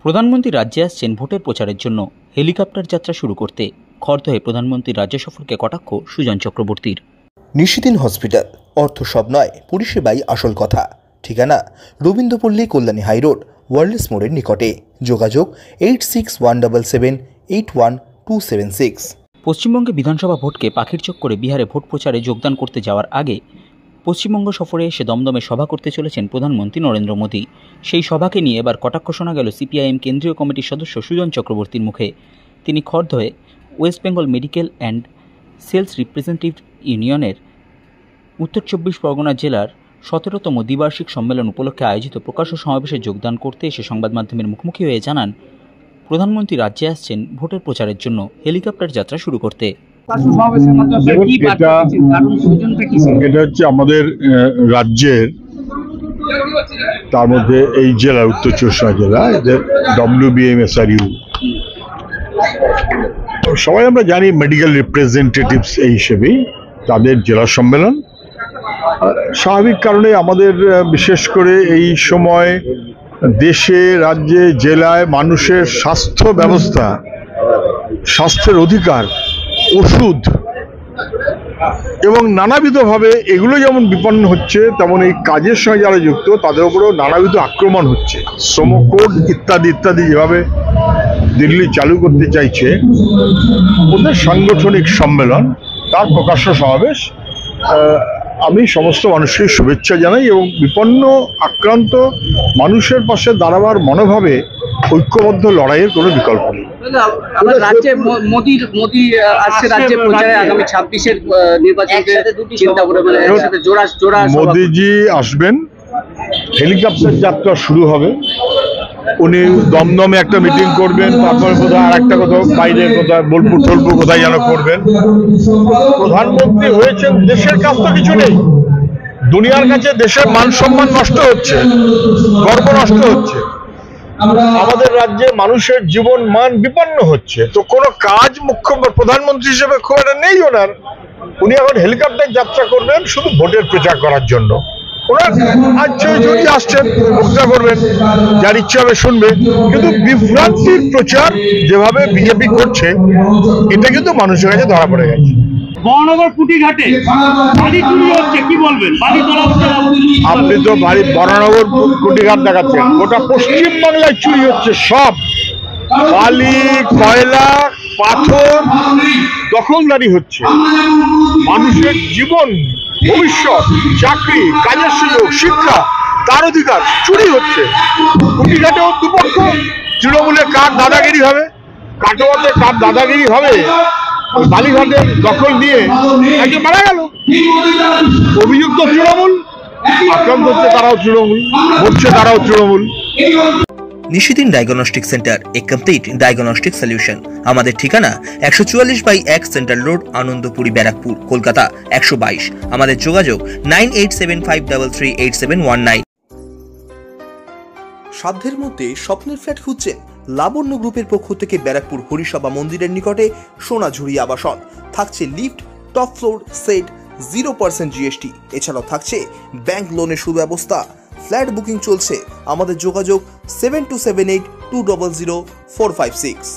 প্রধানমন্ত্রী রাজ্যে আসছেন ভোটের প্রচারের জন্য হেলিকপ্টার যাত্রা শুরু করতে খড়দহে প্রধানমন্ত্রীর রাজ্য সফরকে কটাক্ষ সুজন চক্রবর্তীর। নিশিদিন হসপিটাল, অর্থ সব নয়, পরিষেবাই আসল কথা। ঠিকানা রবীন্দ্রপল্লী, কল্যাণী হাইরোড, ওয়ার্ল্ডস মোড়ের নিকটে। যোগাযোগ 8617778126। পশ্চিমবঙ্গে বিধানসভা ভোটকে পাখির চোখ করে বিহারে ভোট প্রচারে যোগদান করতে যাওয়ার আগে পশ্চিমবঙ্গ সফরে এসে দমদমে সভা করতে চলেছেন প্রধানমন্ত্রী নরেন্দ্র মোদী। সেই সভাকে নিয়ে এবার কটাক্ষ শোনা গেল সিপিআইএম কেন্দ্রীয় কমিটির সদস্য সুজন চক্রবর্তীর মুখে। তিনি খড়দহে West Bengal medical and sales representative ইউনিয়নের উত্তর 24 পরগনা জেলার 17তম দ্বিবার্ষিক সম্মেলন উপলক্ষে আয়োজিত প্রকাশ্য সমাবেশে যোগদান করতে এসে সংবাদ মাধ্যমের মুখোমুখি হয়ে জানান, প্রধানমন্ত্রী রাজ্যে আসছেন ভোটের প্রচারের জন্য হেলিকপ্টার যাত্রা শুরু করতে। এটা হচ্ছে আমাদের রাজ্যের, তার মধ্যে এই জেলা উত্তর 24 জেলা, এদের WBMSRU সবাই আমরা জানি মেডিকেল রিপ্রেজেন্টেটিভস এই হিসেবেই তাদের জেলা সম্মেলন। স্বাভাবিক কারণে আমাদের বিশেষ করে এই সময় দেশে, রাজ্যে, জেলায় মানুষের স্বাস্থ্য ব্যবস্থা, স্বাস্থ্যের অধিকার, ওষুধ এবং নানাবিধভাবে এগুলো যেমন বিপন্ন হচ্ছে, তেমন এই কাজের সঙ্গে যারা যুক্ত তাদের উপরেও নানাবিধ আক্রমণ হচ্ছে। শ্রম কোড ইত্যাদি ইত্যাদি যেভাবে দিল্লি চালু করতে চাইছে, ওদের সাংগঠনিক সম্মেলন, তার প্রকাশ্য সমাবেশ। আমি সমস্ত মানুষকে শুভেচ্ছা জানাই এবং বিপন্ন আক্রান্ত মানুষের পাশে দাঁড়াবার মনোভাবে ঐক্যবদ্ধ লড়াইয়ের কোনো বিকল্প নেই। রাজ্যে মোদী আসছে রাজ্যে প্রচারে আগামী 26-এর নির্বাচনকে চিন্তা করে, মানে একসাথে জোড়া মোদীজি আসবেন, হেলিকপ্টার যাত্রা শুরু হবে। উনি দমদমে একটা মিটিং করবেন, তারপরে কোথাও আর একটা কোথাও বাইরে, কোথায় বোলপুর টোলপুর কোথায় যেন করবেন। প্রধানমন্ত্রী হয়েছেন, দেশের কাছ তো কিছু নেই, দুনিয়ার কাছে দেশের মান সম্মান নষ্ট হচ্ছে, গর্ব নষ্ট হচ্ছে, আমাদের রাজ্যে মানুষের জীবন মান বিপন্ন হচ্ছে। তো কোনো কাজ প্রধানমন্ত্রী হিসেবে খুব একটা নেই ওনার। উনি এখন হেলিকপ্টার যাত্রা করবেন শুধু ভোটের প্রচার করার জন্য। ওনার যদি আসছেন বক্তৃতা করবেন, যার ইচ্ছা হবে শুনবে, কিন্তু বিভ্রান্তির প্রচার যেভাবে বিজেপি করছে, এটা কিন্তু মানুষের কাছে ধরা পড়ে গেছে। বরানগর পুটিঘাটে বাড়ি চুরি হচ্ছে, কি বলবেন? বাড়ি তোলা হচ্ছে, আপনি তো বাড়ি বরানগর পুটিঘাট দেখাচ্ছেন, গোটা পশ্চিমবাংলায় চুরি হচ্ছে। সব বালি, কয়লা, পাথর দখলদারি হচ্ছে। মানুষের জীবন, ভবিষ্যৎ, চাকরি, কাজের সুযোগ, শিক্ষা, তার অধিকার চুরি হচ্ছে। পুটিঘাটেও দুপক্ষ, তৃণমূলের কার দাদাগিরি হবে, কাটোয়াতে কার দাদাগিরি হবে, বালিঘাটের দখল নিয়ে একজন মারা গেল, অভিযুক্ত তৃণমূল, আক্রান্ত হচ্ছে তারাও তৃণমূল, মরছে তারাও তৃণমূল। নিশিদিন ডায়াগনস্টিক সেন্টার, এ কমপ্লিট ডায়াগনস্টিক সলিউশন। আমাদের ঠিকানা 144/1 সেন্ট্রাল রোড, আনন্দপুরি, ব্যারাকপুর, কলকাতা 122। আমাদের যোগাযোগ 9875338719। সাধ্যের মধ্যে স্বপ্নের ফ্ল্যাট খুঁজছেন? লাবণ্য গ্রুপের পক্ষ থেকে ব্যারাকপুর হরিসভা মন্দিরের নিকটে সোনাঝুরি আবাসন। থাকছে lift, top floor, set, 0% GST। এছাড়াও থাকছে ব্যাংক লোনের সুব্যবস্থা। ফ্ল্যাট বুকিং চলছে। আমাদের যোগাযোগ 7278200456।